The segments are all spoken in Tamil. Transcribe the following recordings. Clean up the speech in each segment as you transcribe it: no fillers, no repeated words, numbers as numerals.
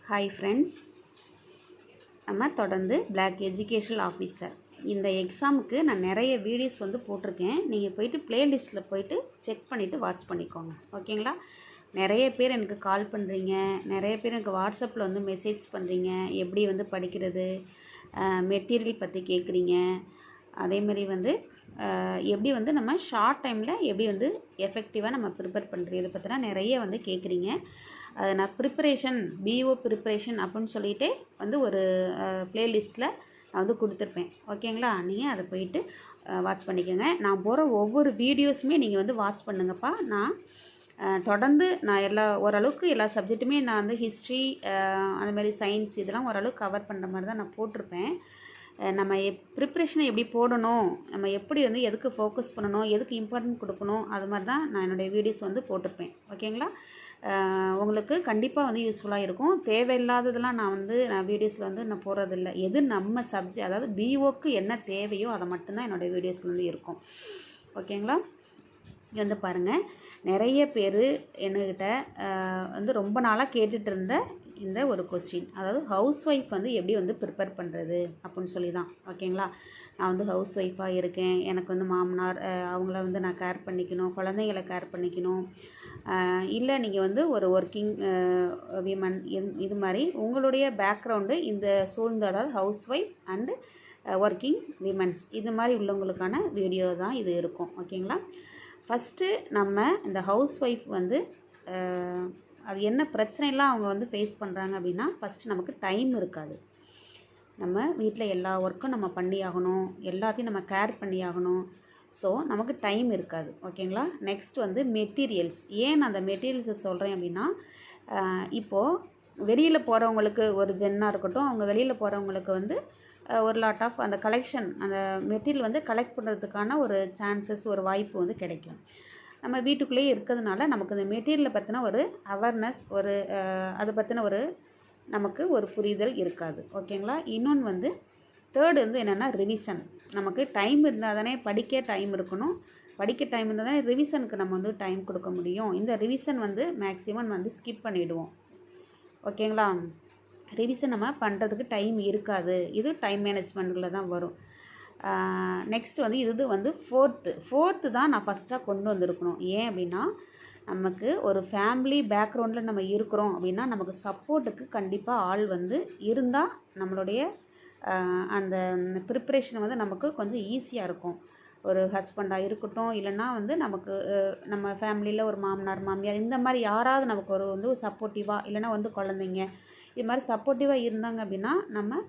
ஹாய் ஃப்ரெண்ட்ஸ், நம்ம தொடர்ந்து பிளாக் எஜுகேஷனல் ஆஃபீஸர் இந்த எக்ஸாமுக்கு நான் நிறைய வீடியோஸ் போட்டிருக்கேன். நீங்கள் போயிட்டு ப்ளேலிஸ்ட்டில் போயிட்டு செக் பண்ணிவிட்டு வாட்ச் பண்ணிக்கோங்க. ஓகேங்களா? நிறைய பேர் எனக்கு கால் பண்ணுறீங்க, நிறைய பேர் எனக்கு வாட்ஸ்அப்பில் மெசேஜ் பண்ணுறீங்க. எப்படி படிக்கிறது, மெட்டீரியல் பற்றி கேட்குறீங்க. அதேமாதிரி எப்படி நம்ம ஷார்ட் டைமில் எப்படி எஃபெக்டிவாக நம்ம ப்ரிப்பேர் பண்ணுறது, இதை பற்றினா நிறைய கேட்குறீங்க. அதை நான் ப்ரிப்பரேஷன் பிஓ ப்ரிப்பரேஷன் அப்படின்னு சொல்லிட்டு ஒரு ப்ளேலிஸ்ட்டில் நான் கொடுத்துருப்பேன். ஓகேங்களா? நீங்கள் அதை போயிட்டு வாட்ச் பண்ணிக்கோங்க. நான் போகிற ஒவ்வொரு வீடியோஸுமே நீங்கள் வாட்ச் பண்ணுங்கப்பா. நான் தொடர்ந்து நான் ஓரளவுக்கு எல்லா சப்ஜெக்ட்டுமே நான் ஹிஸ்ட்ரி அதுமாதிரி சயின்ஸ் இதெல்லாம் ஓரளவுக்கு கவர் பண்ணுற மாதிரி தான் நான் போட்டிருப்பேன். நம்ம ப்ரிப்ரேஷனை எப்படி போடணும், நம்ம எப்படி எதுக்கு ஃபோக்கஸ் பண்ணணும், எதுக்கு இம்பார்ட்டன்ட் கொடுக்கணும், அது மாதிரி தான் நான் என்னுடைய வீடியோஸ் போட்டிருப்பேன். ஓகேங்களா? உங்களுக்கு கண்டிப்பாக யூஸ்ஃபுல்லாக இருக்கும். தேவையில்லாததெல்லாம் நான் வீடியோஸில் நான் போடுறதில்ல. எது நம்ம சப்ஜெக்ட், அதாவது பிஓக்கு என்ன தேவையோ அதை மட்டும்தான் என்னுடைய வீடியோஸில் இருக்கும். ஓகேங்களா? இங்கே பாருங்கள், நிறைய பேர் என்கிட்ட ரொம்ப நாளாக கேட்டுட்டு இருந்த இந்த ஒரு கொஸ்டின், அதாவது ஹவுஸ் ஒய்ஃப் எப்படி ப்ரிப்பேர் பண்ணுறது அப்படின்னு சொல்லி தான். ஓகேங்களா? நான் ஹவுஸ் ஒய்ஃபாக இருக்கேன், எனக்கு மாமனார் அவங்கள நான் கேர் பண்ணிக்கணும், குழந்தைங்களை கேர் பண்ணிக்கணும். இல்லை நீங்கள் ஒரு ஒர்க்கிங் விமன், இது மாதிரி உங்களுடைய பேக்ரவுண்டு இந்த சூழ்ந்து, அதாவது house wife and working women's இது மாதிரி உள்ளவங்களுக்கான வீடியோ தான் இது இருக்கும். ஓகேங்களா? ஃபஸ்ட்டு நம்ம இந்த ஹவுஸ் ஒய்ஃப் அது என்ன பிரச்சனைலாம் அவங்க ஃபேஸ் பண்ணுறாங்க அப்படின்னா, ஃபஸ்ட்டு நமக்கு டைம் இருக்காது. நம்ம வீட்டில் எல்லா ஒர்க்கும் நம்ம பண்ணி ஆகணும், எல்லாத்தையும் நம்ம கேர் பண்ணி ஆகணும். ஸோ நமக்கு டைம் இருக்காது. ஓகேங்களா? Next materials. ஏன் நான் அந்த மெட்டீரியல்ஸை சொல்கிறேன் அப்படின்னா, இப்போது வெளியில் போகிறவங்களுக்கு ஒரு ஜென்னாக இருக்கட்டும், அவங்க வெளியில் போகிறவங்களுக்கு ஒரு லாட் ஆஃப் அந்த கலெக்ஷன், அந்த மெட்டீரியல் கலெக்ட் பண்ணுறதுக்கான ஒரு சான்சஸ், ஒரு வாய்ப்பு கிடைக்கும். நம்ம வீட்டுக்குள்ளேயே இருக்கிறதுனால நமக்கு இந்த மெட்டீரியலை பற்றின ஒரு அவேர்னஸ், ஒரு அதை பற்றின ஒரு நமக்கு ஒரு புரிதல் இருக்காது. ஓகேங்களா? இன்னொன்று தேர்டு என்னென்னா ரிவிஷன். நமக்கு டைம் இருந்தால் தானே படிக்க டைம் இருக்கணும், படிக்க டைம் இருந்தால் தானே ரிவிஷனுக்கு நம்ம டைம் கொடுக்க முடியும். இந்த ரிவிஷன் மேக்ஸிமம் ஸ்கிப் பண்ணிவிடுவோம். ஓகேங்களா? ரிவிஷன் நம்ம பண்ணுறதுக்கு டைம் இருக்காது. இது டைம் மேனேஜ்மெண்ட்டில் தான் வரும். நெக்ஸ்ட் இது ஃபோர்த்து தான் நான் ஃபஸ்ட்டாக கொண்டு வந்திருக்கணும். ஏன் அப்படின்னா, நமக்கு ஒரு ஃபேமிலி பேக்ரவுண்டில் நம்ம இருக்கிறோம் அப்படின்னா, நமக்கு சப்போர்ட்டுக்கு கண்டிப்பாக ஆள் இருந்தால் நம்மளுடைய அந்த ப்ரிப்ரேஷன் நமக்கு கொஞ்சம் ஈஸியாக இருக்கும். ஒரு ஹஸ்பண்டாக இருக்கட்டும், இல்லைன்னா நமக்கு நம்ம ஃபேமிலியில் ஒரு மாமனார் மாமியார் இந்த மாதிரி யாராவது நமக்கு ஒரு சப்போர்ட்டிவாக, இல்லைன்னா குழந்தைங்க இது மாதிரி சப்போர்ட்டிவாக இருந்தாங்க அப்படின்னா நம்ம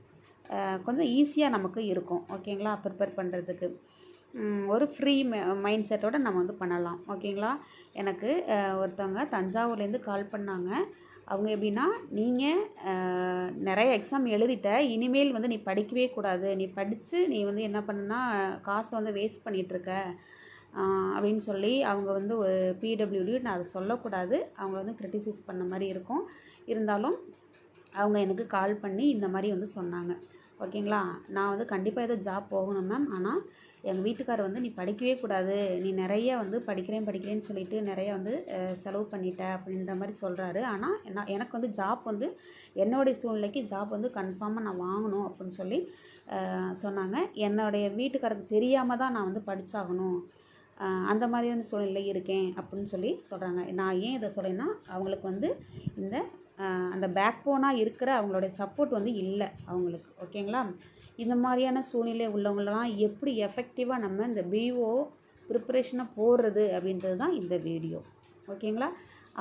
கொஞ்சம் ஈஸியாக நமக்கு இருக்கும். ஓகேங்களா? ப்ரிப்பேர் பண்ணுறதுக்கு ஒரு ஃப்ரீ மைண்ட் செட்டோடு நம்ம பண்ணலாம். ஓகேங்களா? எனக்கு ஒருத்தவங்க தஞ்சாவூர்லேருந்து கால் பண்ணாங்க. அவங்க எப்படின்னா, நீங்கள் நிறைய எக்ஸாம் எழுதிட்ட, இனிமேல் நீ படிக்கவே கூடாது, நீ படித்து நீ என்ன பண்ணுன்னா காசை வேஸ்ட் பண்ணிகிட்ருக்க அப்படின்னு சொல்லி அவங்க ஒரு பிடபிள்யூடி, நான் அதை சொல்லக்கூடாது, அவங்க கிரிட்டிசைஸ் பண்ண மாதிரி இருக்கும். இருந்தாலும் அவங்க எனக்கு கால் பண்ணி இந்த மாதிரி சொன்னாங்க. ஓகேங்களா? நான் கண்டிப்பாக ஏதோ ஜாப் போகணும் மேம், ஆனால் எங்கள் வீட்டுக்காரர் நீ படிக்கவே கூடாது, நீ நிறைய படிக்கிறேன்னு சொல்லிட்டு நிறைய செலவு பண்ணிட்ட அப்படின்ற மாதிரி சொல்கிறாரு. ஆனால் எனக்கு ஜாப் என்னுடைய சூழ்நிலைக்கு ஜாப் கன்ஃபார்மாக நான் வாங்கணும் அப்படின்னு சொல்லி சொன்னாங்க. என்னுடைய வீட்டுக்காரருக்கு தெரியாமல் தான் நான் படித்தாகணும், அந்த மாதிரியான சூழ்நிலை இருக்கேன் அப்படின்னு சொல்லி சொல்கிறாங்க. நான் ஏன் இதை சொல்கிறேன்னா, அவங்களுக்கு இந்த அந்த பேக் போனாக இருக்கிற அவங்களுடைய சப்போர்ட் இல்லை அவங்களுக்கு. ஓகேங்களா? இந்த மாதிரியான சூழ்நிலை உள்ளவங்களெலாம் எப்படி எஃபெக்டிவாக நம்ம இந்த பிஓ ப்ரிப்பரேஷனை போடுறது அப்படின்றது தான் இந்த வீடியோ. ஓகேங்களா?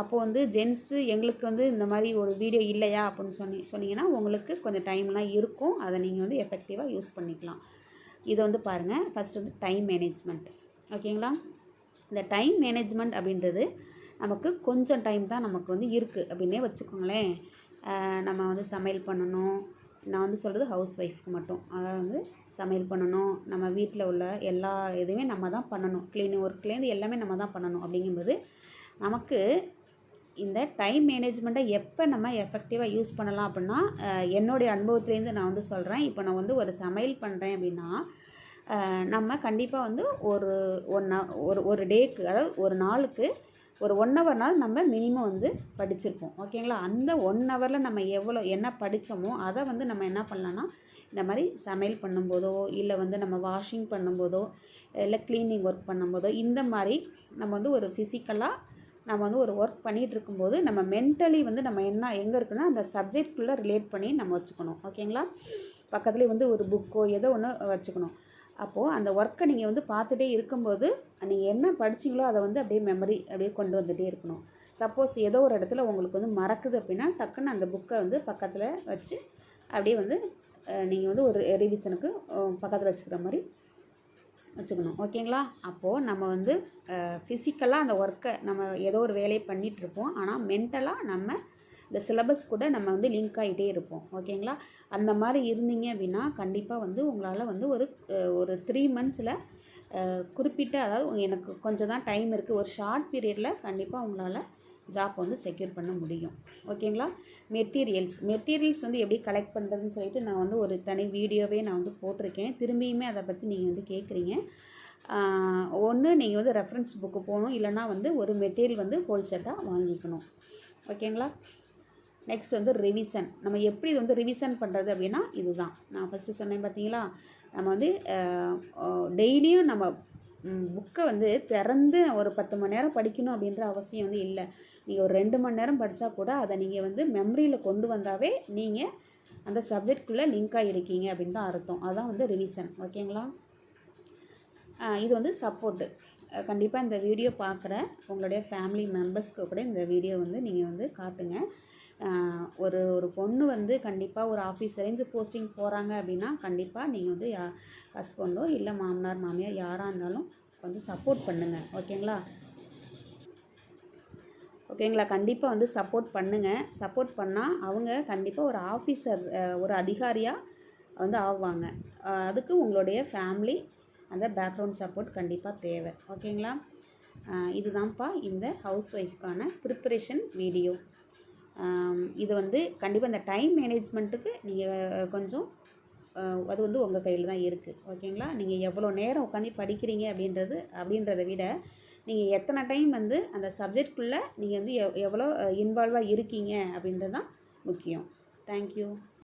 அப்போது ஜென்ஸு எங்களுக்கு இந்த மாதிரி ஒரு வீடியோ இல்லையா அப்படின்னு சொன்னீங்கன்னா உங்களுக்கு கொஞ்சம் டைம்லாம் இருக்கும், அதை நீங்கள் எஃபெக்டிவாக யூஸ் பண்ணிக்கலாம். இதை பாருங்கள். First time management. ஓகேங்களா? இந்த டைம் மேனேஜ்மெண்ட் அப்படின்றது நமக்கு கொஞ்சம் டைம் தான் நமக்கு இருக்குது அப்படின்னே வச்சுக்கோங்களேன். நம்ம சமையல் பண்ணணும். நான் சொல்கிறது ஹவுஸ் ஒய்ஃப்க்கு மட்டும். அதாவது சமையல் பண்ணணும், நம்ம வீட்டில் உள்ள எல்லா இதுவுமே நம்ம தான் பண்ணணும், க்ளீனிங் ஒர்க்லேருந்து எல்லாமே நம்ம தான் பண்ணணும். அப்படிங்கும்போது நமக்கு இந்த டைம் மேனேஜ்மெண்ட்டை எப்போ நம்ம எஃபெக்டிவாக யூஸ் பண்ணலாம் அப்படின்னா, என்னுடைய அனுபவத்துலேருந்து நான் சொல்கிறேன். இப்போ நான் ஒரு சமையல் பண்ணுறேன் அப்படின்னா, நம்ம கண்டிப்பாக ஒரு டேக்கு, அதாவது ஒரு நாளுக்கு ஒரு 1 ஹவர்னால் நம்ம மினிமம் வந்து படிச்சிருப்போம். ஓகேங்களா? அந்த 1 ஹவரில் நம்ம என்ன படித்தோமோ அதை வந்து நம்ம என்ன பண்ணலான்னா, இந்த மாதிரி சமையல் பண்ணும்போதோ, இல்லை வந்து நம்ம வாஷிங் பண்ணும்போதோ, இல்லை க்ளீனிங் ஒர்க் பண்ணும்போதோ, இந்த மாதிரி நம்ம வந்து ஒரு ஃபிசிக்கலாக நம்ம வந்து ஒரு ஒர்க் பண்ணிகிட்டு இருக்கும்போது நம்ம மென்டலி வந்து நம்ம எங்கே இருக்குன்னா அந்த சப்ஜெக்ட்குள்ளே ரிலேட் பண்ணி நம்ம வச்சுக்கணும். ஓகேங்களா? பக்கத்துலேயே வந்து ஒரு புக்கோ ஏதோ ஒன்று வச்சுக்கணும். அப்போது அந்த ஒர்க்கை நீங்கள் வந்து பார்த்துட்டே இருக்கும்போது நீங்கள் என்ன படிச்சிங்களோ அதை வந்து அப்படியே மெமரி அப்படியே கொண்டு வந்துகிட்டே இருக்கணும். சப்போஸ் ஏதோ ஒரு இடத்துல உங்களுக்கு வந்து மறக்குது அப்படின்னா டக்குன்னு அந்த புக்கை வந்து பக்கத்தில் வச்சு அப்படியே வந்து நீங்கள் வந்து ஒரு ரிவிஷனுக்கு பக்கத்தில் வச்சுக்கிற மாதிரி வச்சுக்கணும். ஓகேங்களா? அப்போது நம்ம வந்து ஃபிசிக்கலாக அந்த ஒர்க்கை நம்ம ஏதோ ஒரு வேலையை பண்ணிகிட்ருப்போம். ஆனால் மென்டலாக நம்ம இந்த சிலபஸ் கூட நம்ம வந்து லிங்க் ஆகிட்டே இருப்போம். ஓகேங்களா? அந்த மாதிரி இருந்தீங்க அப்படின்னா கண்டிப்பாக வந்து உங்களால் வந்து ஒரு 3 மந்த்ஸில் குறிப்பிட்ட அதாவது எனக்கு கொஞ்சம் தான் டைம் இருக்குது, ஒரு ஷார்ட் பீரியடில் கண்டிப்பாக உங்களால் ஜாப் வந்து செக்யூர் பண்ண முடியும். ஓகேங்களா? மெட்டீரியல்ஸ் வந்து எப்படி கலெக்ட் பண்ணுறதுன்னு சொல்லிட்டு நான் வந்து ஒரு தனி வீடியோவே நான் வந்து போட்டிருக்கேன். திரும்பியுமே அதை பற்றி நீங்கள் வந்து கேட்குறீங்க. ஒன்று நீங்கள் வந்து ரெஃபரன்ஸ் புக்கு போகணும், இல்லைனா வந்து ஒரு மெட்டீரியல் வந்து ஹோல் செட்டாக வாங்கிக்கணும். ஓகேங்களா? நெக்ஸ்ட் வந்து ரிவிஷன். நம்ம எப்படி இது வந்து ரிவிஷன் பண்ணுறது அப்படின்னா இதுதான் நான் ஃபஸ்ட்டு சொன்னேன் பார்த்தீங்களா? நம்ம வந்து டெய்லியும் நம்ம புக்கை வந்து திறந்து ஒரு 10 மணி நேரம் படிக்கணும் அப்படின்ற அவசியம் வந்து இல்லை. நீங்கள் ஒரு 2 மணி நேரம் படித்தா கூட அதை நீங்கள் வந்து மெமரியில் கொண்டு வந்தாவே நீங்கள் அந்த சப்ஜெக்ட்குள்ளே லிங்காக இருக்கீங்க அப்படின்னு தான் அர்த்தம். அதுதான் வந்து ரிவிஷன். ஓகேங்களா? இது வந்து சப்போர்ட்டு. கண்டிப்பாக இந்த வீடியோ பார்க்குற உங்களுடைய ஃபேமிலி மெம்பர்ஸ்க்கு கூட இந்த வீடியோ வந்து நீங்கள் வந்து காட்டுங்க. ஒரு பொண்ணு வந்து கண்டிப்பாக ஒரு ஆஃபீஸ் ரேஞ்சு போஸ்டிங் போகிறாங்க அப்படின்னா கண்டிப்பாக நீங்கள் வந்து ஹஸ்பண்டோ இல்லை மாமனார் மாமியார் யாராக இருந்தாலும் கொஞ்சம் சப்போர்ட் பண்ணுங்கள். ஓகேங்களா? கண்டிப்பாக வந்து சப்போர்ட் பண்ணுங்கள். சப்போர்ட் பண்ணால் அவங்க கண்டிப்பாக ஒரு ஆஃபீஸர் ஒரு அதிகாரியாக வந்து ஆவாங்க. அதுக்கு உங்களுடைய ஃபேமிலி அந்த பேக்ரவுண்ட் சப்போர்ட் கண்டிப்பாக தேவை. ஓகேங்களா? இதுதான்ப்பா இந்த ஹவுஸ் ஒய்ஃப்கான ப்ரிப்பரேஷன் வீடியோ. இது வந்து கண்டிப்பாக இந்த டைம் மேனேஜ்மெண்ட்டுக்கு நீங்கள் கொஞ்சம் அது வந்து உங்கள் கையில் தான் இருக்குது. ஓகேங்களா? நீங்கள் எவ்வளோ நேரம் உட்காந்து படிக்கிறீங்க அப்படின்றத விட நீங்கள் எத்தனை டைம் வந்து அந்த சப்ஜெக்ட்குள்ளே நீங்கள் வந்து எவ்வளோ இன்வால்வாக இருக்கீங்க அப்படின்றது தான் முக்கியம். தேங்க்யூ.